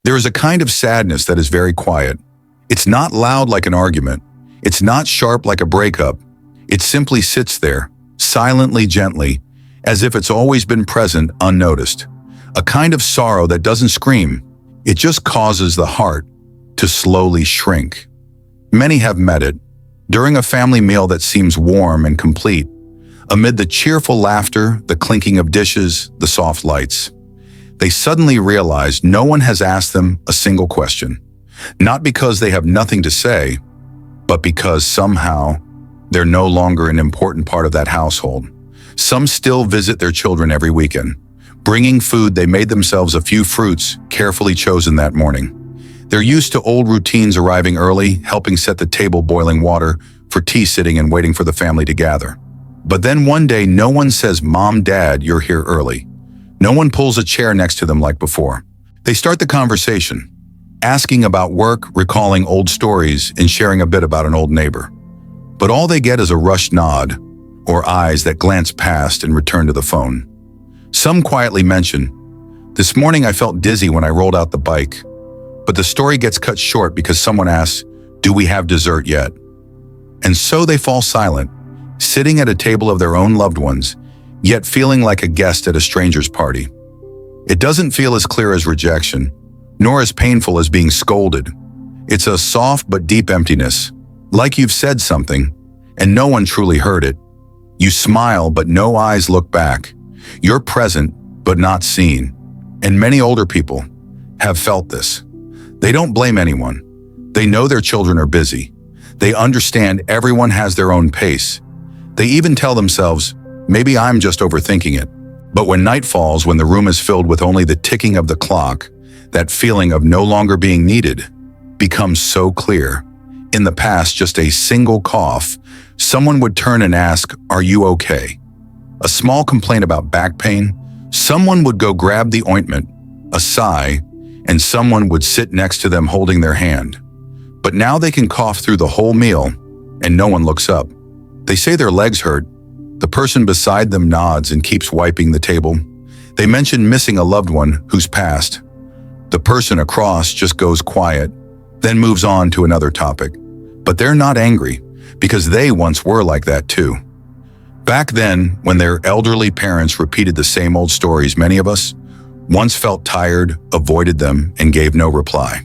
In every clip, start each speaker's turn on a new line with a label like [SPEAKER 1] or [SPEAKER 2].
[SPEAKER 1] There is a kind of sadness that is very quiet. It's not loud like an argument. It's not sharp like a breakup. It simply sits there, silently, gently, as if it's always been present, unnoticed. A kind of sorrow that doesn't scream. It just causes the heart to slowly shrink. Many have met it during a family meal that seems warm and complete, amid the cheerful laughter, the clinking of dishes, the soft lights. They suddenly realize no one has asked them a single question, not because they have nothing to say, but because somehow they're no longer an important part of that household. Some still visit their children every weekend, bringing food they made themselves, a few fruits carefully chosen that morning. They're used to old routines, arriving early, helping set the table, boiling water for tea, sitting and waiting for the family to gather. But then one day, no one says, "Mom, Dad, you're here early." No one pulls a chair next to them like before. They start the conversation, asking about work, recalling old stories, and sharing a bit about an old neighbor. But all they get is a rushed nod, or eyes that glance past and return to the phone. Some quietly mention, "This morning I felt dizzy when I rolled out the bike." But the story gets cut short because someone asks, "Do we have dessert yet?" And so they fall silent, sitting at a table of their own loved ones, yet feeling like a guest at a stranger's party. It doesn't feel as clear as rejection, nor as painful as being scolded. It's a soft but deep emptiness, like you've said something, and no one truly heard it. You smile, but no eyes look back. You're present, but not seen. And many older people have felt this. They don't blame anyone. They know their children are busy. They understand everyone has their own pace. They even tell themselves, "Maybe I'm just overthinking it." But when night falls, when the room is filled with only the ticking of the clock, that feeling of no longer being needed becomes so clear. In the past, just a single cough, someone would turn and ask, "Are you okay?" A small complaint about back pain, someone would go grab the ointment. A sigh, and someone would sit next to them holding their hand. But now they can cough through the whole meal, and no one looks up. They say their legs hurt. The person beside them nods and keeps wiping the table. They mention missing a loved one who's passed. The person across just goes quiet, then moves on to another topic. But they're not angry, because they once were like that too. Back then, when their elderly parents repeated the same old stories, many of us once felt tired, avoided them, and gave no reply.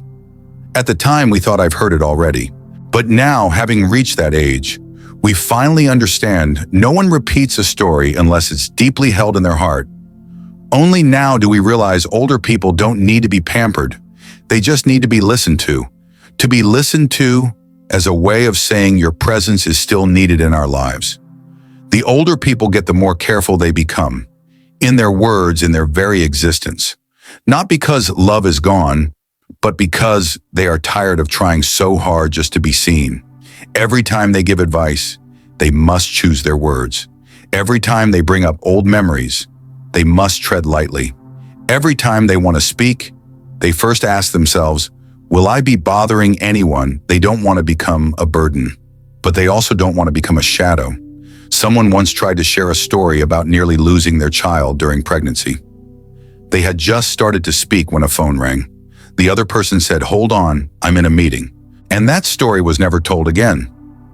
[SPEAKER 1] At the time, we thought, "I've heard it already." But now, having reached that age, we finally understand no one repeats a story unless it's deeply held in their heart. Only now do we realize older people don't need to be pampered. They just need to be listened to. To be listened to as a way of saying your presence is still needed in our lives. The older people get, the more careful they become, in their words, in their very existence. Not because love is gone, but because they are tired of trying so hard just to be seen. Every time they give advice, they must choose their words. Every time they bring up old memories, they must tread lightly. Every time they want to speak, they first ask themselves, "Will I be bothering anyone?" They don't want to become a burden, but they also don't want to become a shadow. Someone once tried to share a story about nearly losing their child during pregnancy. They had just started to speak when a phone rang. The other person said, "Hold on, I'm in a meeting." And that story was never told again.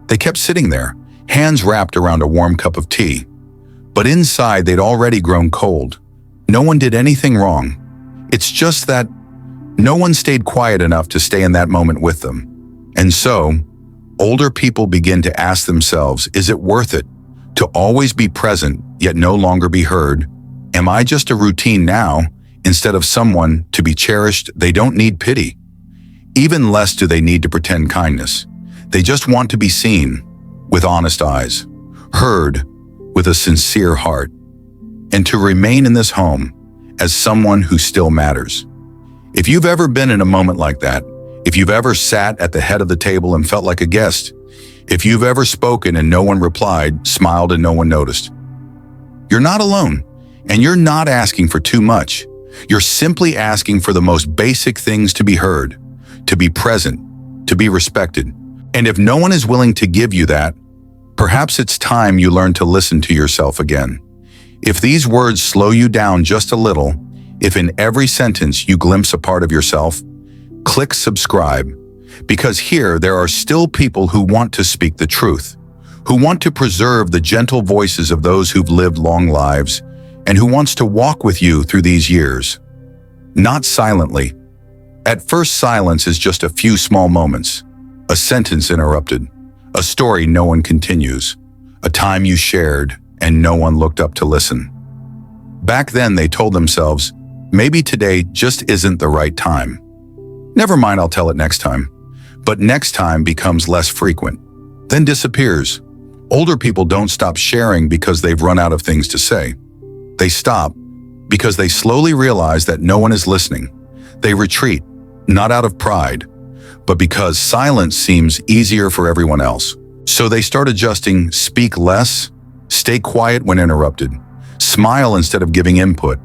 [SPEAKER 1] They kept sitting there, hands wrapped around a warm cup of tea. But inside, they'd already grown cold. No one did anything wrong. It's just that no one stayed quiet enough to stay in that moment with them. And so, older people begin to ask themselves, is it worth it to always be present, yet no longer be heard? Am I just a routine now, instead of someone to be cherished? They don't need pity. Even less do they need to pretend kindness. They just want to be seen with honest eyes, heard with a sincere heart, and to remain in this home as someone who still matters. If you've ever been in a moment like that, if you've ever sat at the head of the table and felt like a guest, if you've ever spoken and no one replied, smiled and no one noticed, you're not alone, and you're not asking for too much. You're simply asking for the most basic things: to be heard, to be present, to be respected. And if no one is willing to give you that, perhaps it's time you learn to listen to yourself again. If these words slow you down just a little, if in every sentence you glimpse a part of yourself, click subscribe, because here there are still people who want to speak the truth, who want to preserve the gentle voices of those who've lived long lives, and who wants to walk with you through these years. Not silently. At first, silence is just a few small moments, a sentence interrupted, a story no one continues, a time you shared and no one looked up to listen. Back then, they told themselves, maybe today just isn't the right time. Never mind, I'll tell it next time. But next time becomes less frequent, then disappears. Older people don't stop sharing because they've run out of things to say. They stop because they slowly realize that no one is listening. They retreat, not out of pride, but because silence seems easier for everyone else. So they start adjusting, speak less, stay quiet when interrupted, smile instead of giving input,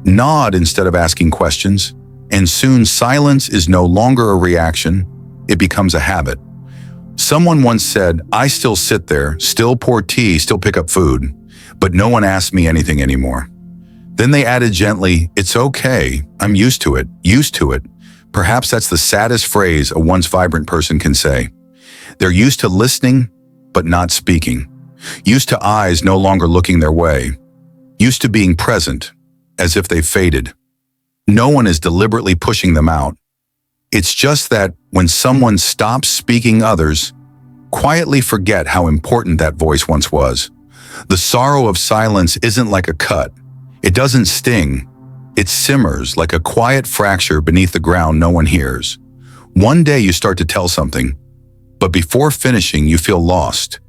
[SPEAKER 1] nod instead of asking questions, and soon silence is no longer a reaction, it becomes a habit. Someone once said, I still sit there, still pour tea, still pick up food, but no one asks me anything anymore. Then they added gently, it's okay, I'm used to it, used to it. Perhaps that's the saddest phrase a once vibrant person can say. They're used to listening, but not speaking. Used to eyes no longer looking their way. Used to being present, as if they've faded. No one is deliberately pushing them out. It's just that when someone stops speaking, others quietly forget how important that voice once was. The sorrow of silence isn't like a cut. It doesn't sting. It simmers like a quiet fracture beneath the ground no one hears. One day you start to tell something, but before finishing you feel lost.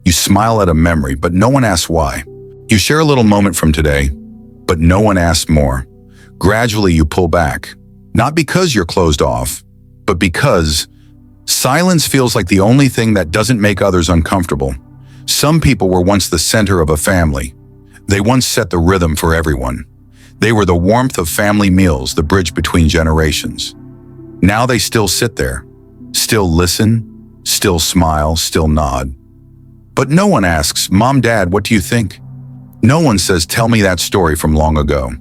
[SPEAKER 1] You smile at a memory, but no one asks why. You share a little moment from today, but no one asks more. Gradually you pull back, not because you're closed off, but because silence feels like the only thing that doesn't make others uncomfortable. Some people were once the center of a family. They once set the rhythm for everyone. They were the warmth of family meals, the bridge between generations. Now they still sit there, still listen, still smile, still nod. But no one asks, Mom, Dad, what do you think? No one says, tell me that story from long ago.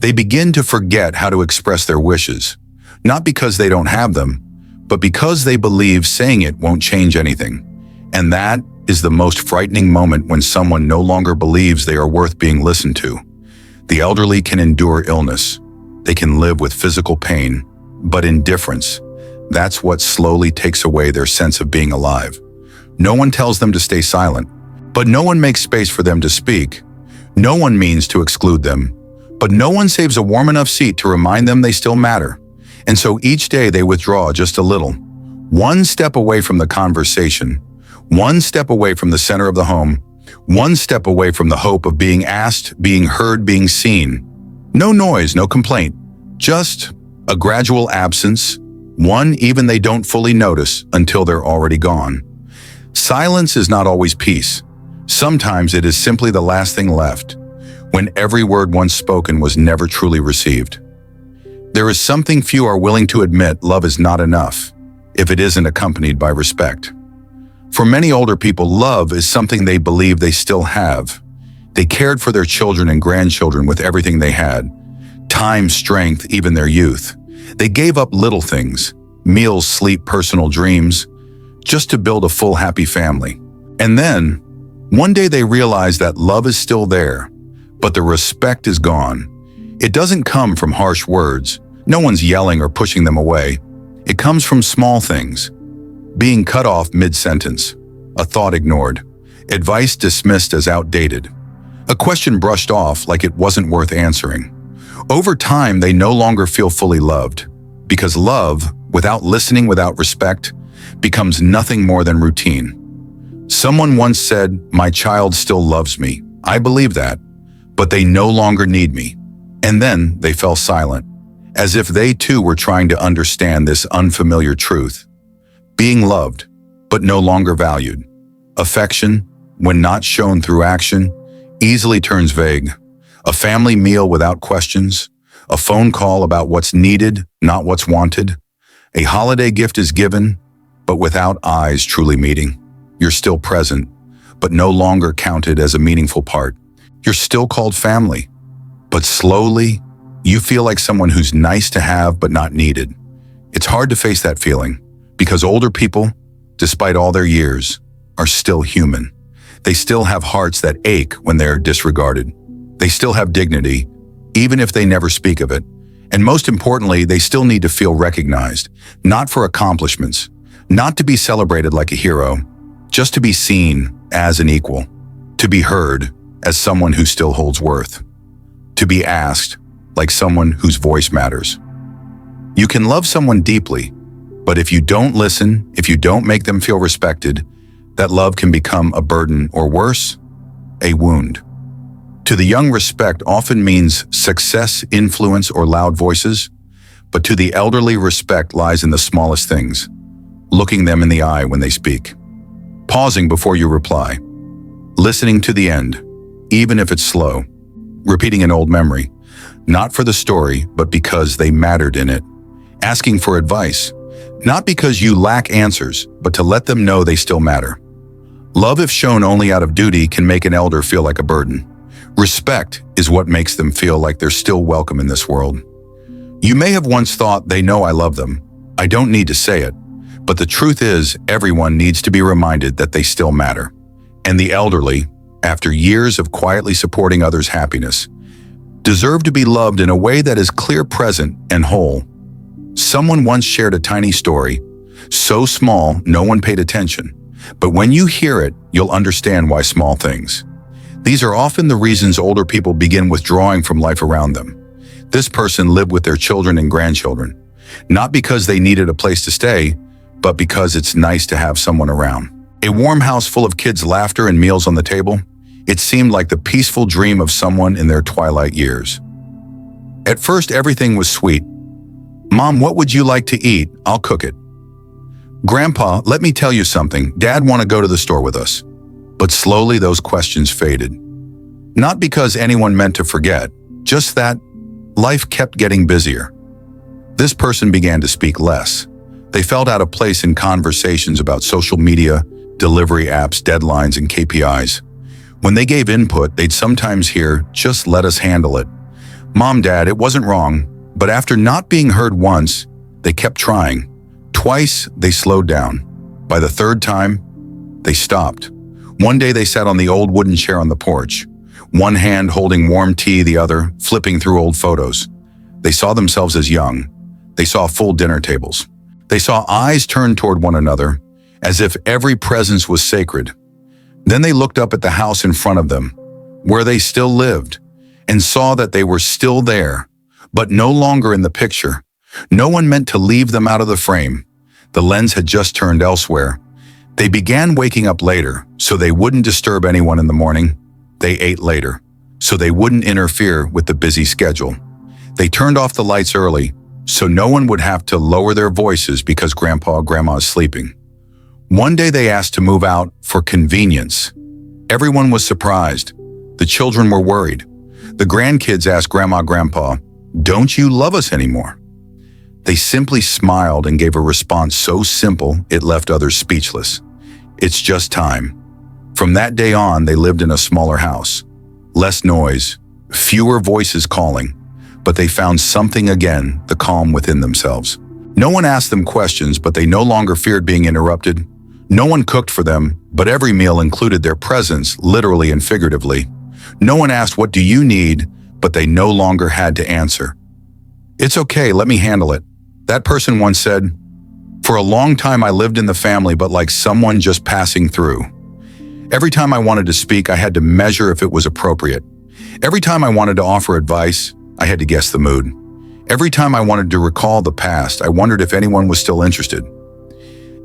[SPEAKER 1] They begin to forget how to express their wishes, not because they don't have them, but because they believe saying it won't change anything. And that is the most frightening moment, when someone no longer believes they are worth being listened to. The elderly can endure illness. They can live with physical pain, but indifference, that's what slowly takes away their sense of being alive. No one tells them to stay silent, but no one makes space for them to speak. No one means to exclude them, but no one saves a warm enough seat to remind them they still matter. And so each day they withdraw just a little, one step away from the conversation, one step away from the center of the home, one step away from the hope of being asked, being heard, being seen. No noise, no complaint, just a gradual absence, one even they don't fully notice until they're already gone. Silence is not always peace. Sometimes it is simply the last thing left, when every word once spoken was never truly received. There is something few are willing to admit: love is not enough if it isn't accompanied by respect. For many older people, love is something they believe they still have. They cared for their children and grandchildren with everything they had: time, strength, even their youth. They gave up little things, meals, sleep, personal dreams, just to build a full, happy family. And then, one day they realize that love is still there, but the respect is gone. It doesn't come from harsh words. No one's yelling or pushing them away. It comes from small things. Being cut off mid-sentence, a thought ignored, advice dismissed as outdated, a question brushed off like it wasn't worth answering. Over time, they no longer feel fully loved, because love, without listening, without respect, becomes nothing more than routine. Someone once said, my child still loves me. I believe that, but they no longer need me. And then they fell silent, as if they too were trying to understand this unfamiliar truth. Being loved, but no longer valued. Affection, when not shown through action, easily turns vague. A family meal without questions, a phone call about what's needed, not what's wanted. A holiday gift is given, but without eyes truly meeting. You're still present, but no longer counted as a meaningful part. You're still called family, but slowly, you feel like someone who's nice to have but not needed. It's hard to face that feeling because older people, despite all their years, are still human. They still have hearts that ache when they're disregarded. They still have dignity, even if they never speak of it. And most importantly, they still need to feel recognized, not for accomplishments, not to be celebrated like a hero, just to be seen as an equal, to be heard as someone who still holds worth, to be asked like someone whose voice matters. You can love someone deeply, but if you don't listen, if you don't make them feel respected, that love can become a burden or worse, a wound. To the young, respect often means success, influence, or loud voices, but to the elderly, respect lies in the smallest things, looking them in the eye when they speak, pausing before you reply, listening to the end, even if it's slow, repeating an old memory, not for the story, but because they mattered in it, asking for advice, not because you lack answers, but to let them know they still matter. Love, if shown only out of duty, can make an elder feel like a burden. Respect is what makes them feel like they're still welcome in this world. You may have once thought, they know I love them. I don't need to say it. But the truth is, everyone needs to be reminded that they still matter. And the elderly, after years of quietly supporting others' happiness, deserve to be loved in a way that is clear, present, and whole. Someone once shared a tiny story, so small no one paid attention. But when you hear it, you'll understand why small things. These are often the reasons older people begin withdrawing from life around them. This person lived with their children and grandchildren, not because they needed a place to stay, but because it's nice to have someone around. A warm house full of kids' laughter and meals on the table, it seemed like the peaceful dream of someone in their twilight years. At first, everything was sweet. Mom, what would you like to eat? I'll cook it. Grandpa, let me tell you something. Dad want to go to the store with us. But slowly those questions faded. Not because anyone meant to forget, just that life kept getting busier. This person began to speak less. They felt out of place in conversations about social media, delivery apps, deadlines, and KPIs. When they gave input, they'd sometimes hear, just let us handle it. Mom, Dad, it wasn't wrong. But after not being heard once, they kept trying. Twice, they slowed down. By the third time, they stopped. One day they sat on the old wooden chair on the porch, one hand holding warm tea, the other flipping through old photos. They saw themselves as young. They saw full dinner tables. They saw eyes turned toward one another, as if every presence was sacred. Then they looked up at the house in front of them, where they still lived, and saw that they were still there, but no longer in the picture. No one meant to leave them out of the frame. The lens had just turned elsewhere. They began waking up later, so they wouldn't disturb anyone in the morning. They ate later, so they wouldn't interfere with the busy schedule. They turned off the lights early, so no one would have to lower their voices because Grandpa or Grandma is sleeping. One day they asked to move out for convenience. Everyone was surprised. The children were worried. The grandkids asked Grandma, Grandpa, "Don't you love us anymore?" They simply smiled and gave a response so simple it left others speechless. It's just time. From that day on, they lived in a smaller house. Less noise, fewer voices calling, but they found something again, the calm within themselves. No one asked them questions, but they no longer feared being interrupted. No one cooked for them, but every meal included their presence, literally and figuratively. No one asked, "What do you need?" but they no longer had to answer. "It's okay, let me handle it." That person once said, "For a long time I lived in the family, but like someone just passing through. Every time I wanted to speak, I had to measure if it was appropriate. Every time I wanted to offer advice, I had to guess the mood. Every time I wanted to recall the past, I wondered if anyone was still interested."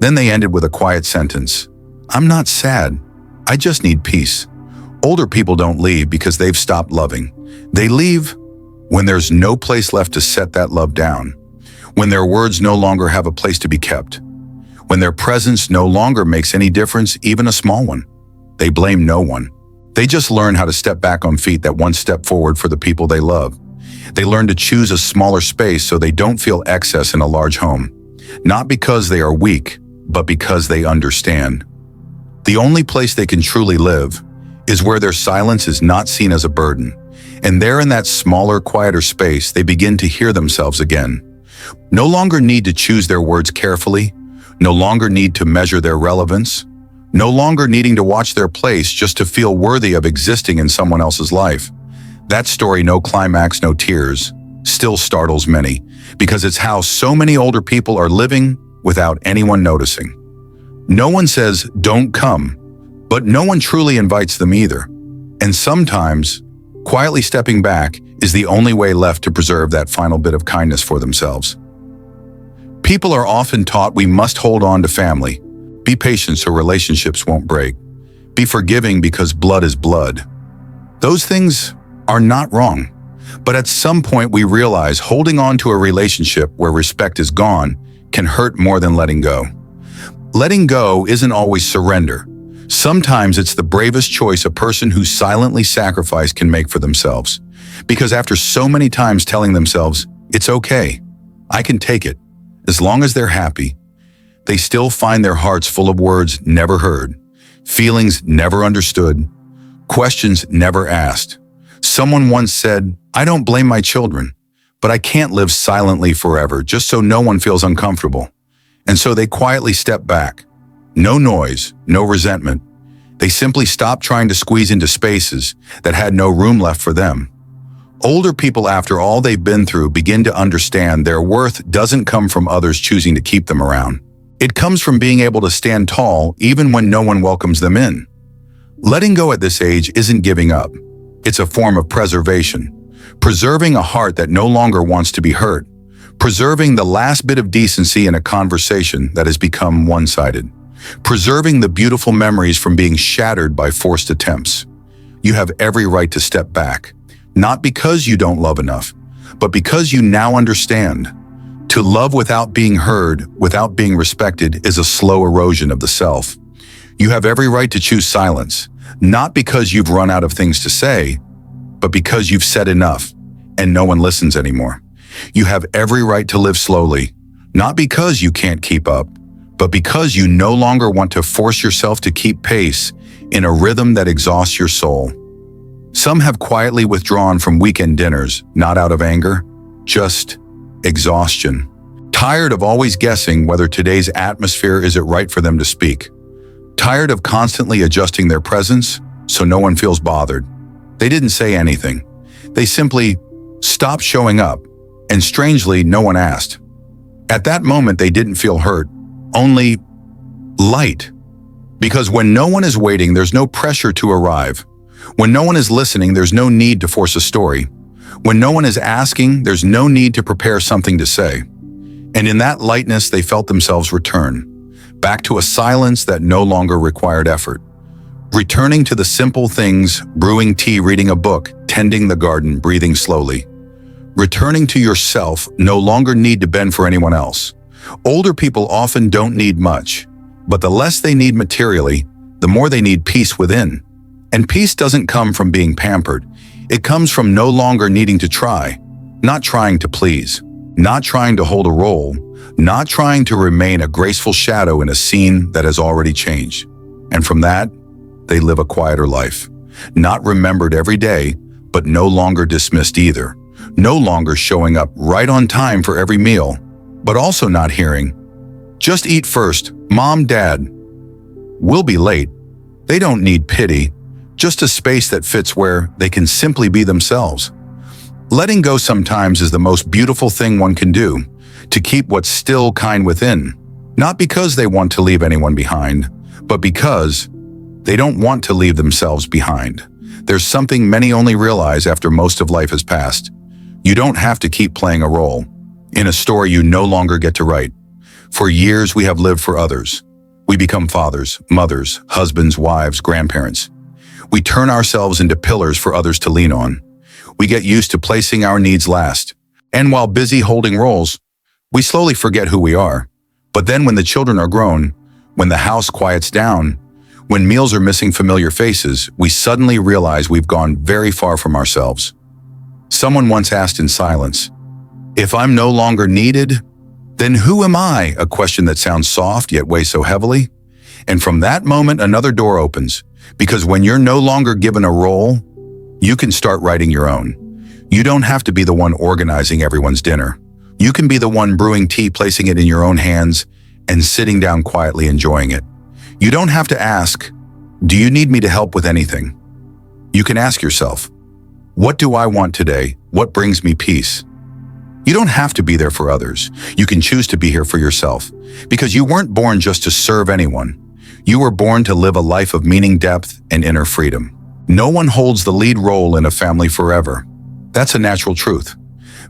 [SPEAKER 1] Then they ended with a quiet sentence. "I'm not sad. I just need peace." Older people don't leave because they've stopped loving. They leave when there's no place left to set that love down, when their words no longer have a place to be kept, when their presence no longer makes any difference, even a small one. They blame no one. They just learn how to step back on feet that one step forward for the people they love. They learn to choose a smaller space so they don't feel excess in a large home, not because they are weak, but because they understand. The only place they can truly live is where their silence is not seen as a burden. And there in that smaller, quieter space, they begin to hear themselves again. No longer need to choose their words carefully, no longer need to measure their relevance, no longer needing to watch their place just to feel worthy of existing in someone else's life. That story, no climax, no tears, still startles many, because it's how so many older people are living without anyone noticing. No one says, "Don't come," but no one truly invites them either. And sometimes, quietly stepping back is the only way left to preserve that final bit of kindness for themselves. People are often taught we must hold on to family, be patient so relationships won't break, be forgiving because blood is blood. Those things are not wrong, but at some point we realize holding on to a relationship where respect is gone can hurt more than letting go. Letting go isn't always surrender. Sometimes it's the bravest choice a person who silently sacrificed can make for themselves. Because after so many times telling themselves, "It's okay, I can take it," as long as they're happy, they still find their hearts full of words never heard, feelings never understood, questions never asked. Someone once said, "I don't blame my children, but I can't live silently forever just so no one feels uncomfortable." And so they quietly step back. No noise, no resentment. They simply stop trying to squeeze into spaces that had no room left for them. Older people, after all they've been through, begin to understand their worth doesn't come from others choosing to keep them around. It comes from being able to stand tall even when no one welcomes them in. Letting go at this age isn't giving up. It's a form of preservation. Preserving a heart that no longer wants to be hurt. Preserving the last bit of decency in a conversation that has become one-sided. Preserving the beautiful memories from being shattered by forced attempts. You have every right to step back, not because you don't love enough, but because you now understand. To love without being heard, without being respected, is a slow erosion of the self. You have every right to choose silence, not because you've run out of things to say, but because you've said enough and no one listens anymore. You have every right to live slowly, not because you can't keep up, but because you no longer want to force yourself to keep pace in a rhythm that exhausts your soul. Some have quietly withdrawn from weekend dinners, not out of anger, just exhaustion. Tired of always guessing whether today's atmosphere is it right for them to speak. Tired of constantly adjusting their presence so no one feels bothered. They didn't say anything. They simply stopped showing up, and strangely, no one asked. At that moment, they didn't feel hurt, only light. Because when no one is waiting, there's no pressure to arrive. When no one is listening, there's no need to force a story. When no one is asking, there's no need to prepare something to say. And in that lightness, they felt themselves return, back to a silence that no longer required effort. Returning to the simple things, brewing tea, reading a book, tending the garden, breathing slowly. Returning to yourself, no longer need to bend for anyone else. Older people often don't need much, but the less they need materially, the more they need peace within. And peace doesn't come from being pampered. It comes from no longer needing to try, not trying to please, not trying to hold a role, not trying to remain a graceful shadow in a scene that has already changed. And from that, they live a quieter life, not remembered every day, but no longer dismissed either. No longer showing up right on time for every meal, but also not hearing, "Just eat first, Mom, Dad. We'll be late." They don't need pity, just a space that fits where they can simply be themselves. Letting go sometimes is the most beautiful thing one can do, to keep what's still kind within, not because they want to leave anyone behind, but because they don't want to leave themselves behind. There's something many only realize after most of life has passed. You don't have to keep playing a role in a story you no longer get to write. For years, we have lived for others. We become fathers, mothers, husbands, wives, grandparents. We turn ourselves into pillars for others to lean on. We get used to placing our needs last. And while busy holding roles, we slowly forget who we are. But then when the children are grown, when the house quiets down, when meals are missing familiar faces, we suddenly realize we've gone very far from ourselves. Someone once asked in silence, "If I'm no longer needed, then who am I?" A question that sounds soft yet weighs so heavily. And from that moment, another door opens. Because when you're no longer given a role, you can start writing your own. You don't have to be the one organizing everyone's dinner, You can be the one brewing tea, placing it in your own hands, and sitting down quietly enjoying it. You don't have to ask, "Do you need me to help with anything?" You can ask yourself, "What do I want today? What brings me peace?" You don't have to be there for others. You can choose to be here for yourself, because you weren't born just to serve anyone. You were born to live a life of meaning, depth, and inner freedom. No one holds the lead role in a family forever. That's a natural truth.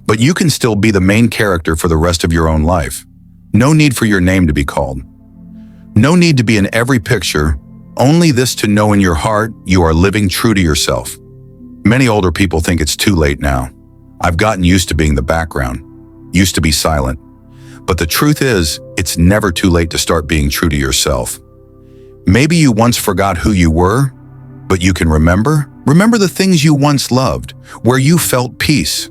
[SPEAKER 1] But you can still be the main character for the rest of your own life. No need for your name to be called. No need to be in every picture, only this to know in your heart you are living true to yourself. Many older people think it's too late now. I've gotten used to being the background, used to be silent. But the truth is, it's never too late to start being true to yourself. Maybe you once forgot who you were, but you can remember. Remember the things you once loved, where you felt peace.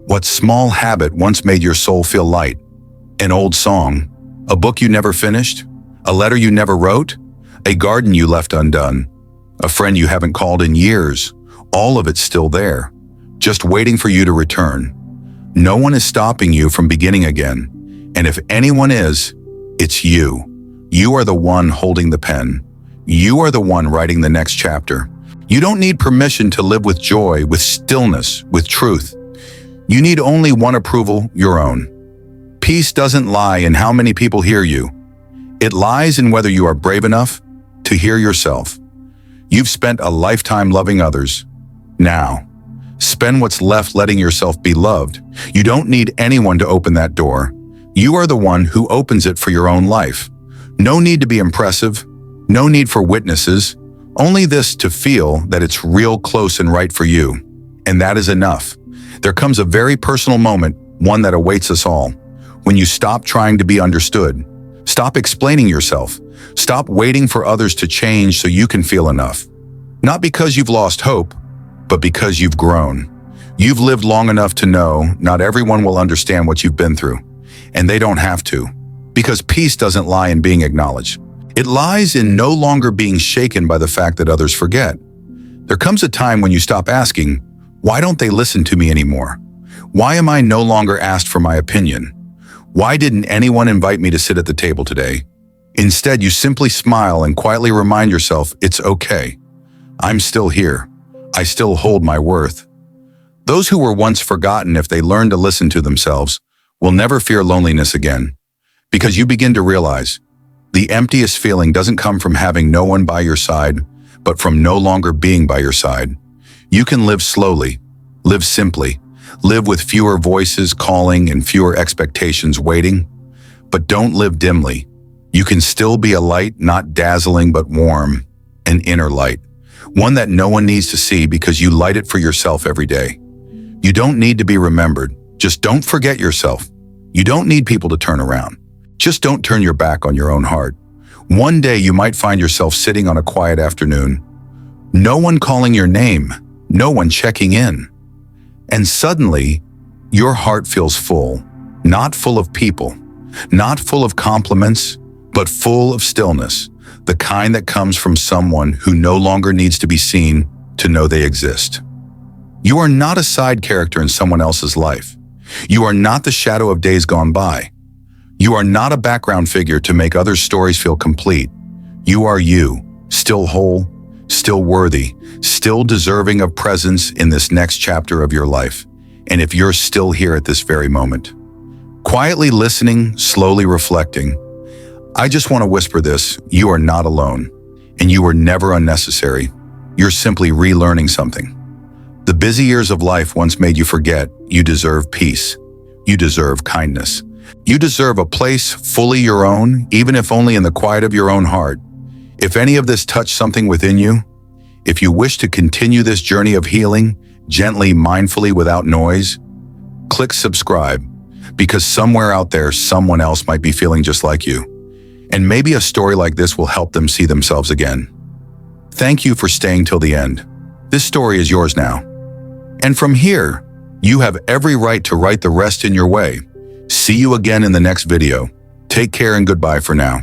[SPEAKER 1] What small habit once made your soul feel light? An old song, a book you never finished, a letter you never wrote, a garden you left undone, a friend you haven't called in years. All of it's still there, just waiting for you to return. No one is stopping you from beginning again. And if anyone is, it's you. You are the one holding the pen. You are the one writing the next chapter. You don't need permission to live with joy, with stillness, with truth. You need only one approval, your own. Peace doesn't lie in how many people hear you. It lies in whether you are brave enough to hear yourself. You've spent a lifetime loving others. Now, spend what's left letting yourself be loved. You don't need anyone to open that door. You are the one who opens it for your own life. No need to be impressive. No need for witnesses. Only this to feel that it's real, close, and right for you. And that is enough. There comes a very personal moment, one that awaits us all, when you stop trying to be understood. Stop explaining yourself. Stop waiting for others to change so you can feel enough. Not because you've lost hope, but because you've grown. You've lived long enough to know not everyone will understand what you've been through, and they don't have to, because peace doesn't lie in being acknowledged. It lies in no longer being shaken by the fact that others forget. There comes a time when you stop asking, "Why don't they listen to me anymore? Why am I no longer asked for my opinion? Why didn't anyone invite me to sit at the table today?" Instead, you simply smile and quietly remind yourself, it's okay. I'm still here. I still hold my worth. Those who were once forgotten, if they learn to listen to themselves, will never fear loneliness again. Because you begin to realize, the emptiest feeling doesn't come from having no one by your side, but from no longer being by your side. You can live slowly, live simply, live with fewer voices calling and fewer expectations waiting, but don't live dimly. You can still be a light, not dazzling but warm, an inner light, one that no one needs to see because you light it for yourself every day. You don't need to be remembered, just don't forget yourself. You don't need people to turn around. Just don't turn your back on your own heart. One day you might find yourself sitting on a quiet afternoon, no one calling your name, no one checking in. And suddenly, your heart feels full, not full of people, not full of compliments, but full of stillness, the kind that comes from someone who no longer needs to be seen to know they exist. You are not a side character in someone else's life. You are not the shadow of days gone by. You are not a background figure to make others' stories feel complete. You are you, still whole, still worthy, still deserving of presence in this next chapter of your life. And if you're still here at this very moment, quietly listening, slowly reflecting, I just want to whisper this: you are not alone, and you were never unnecessary. You're simply relearning something. The busy years of life once made you forget you deserve peace. You deserve kindness. You deserve a place fully your own, even if only in the quiet of your own heart. If any of this touched something within you, if you wish to continue this journey of healing, gently, mindfully, without noise, click subscribe, because somewhere out there, someone else might be feeling just like you. And maybe a story like this will help them see themselves again. Thank you for staying till the end. This story is yours now. And from here, you have every right to write the rest in your way. See you again in the next video. Take care and goodbye for now.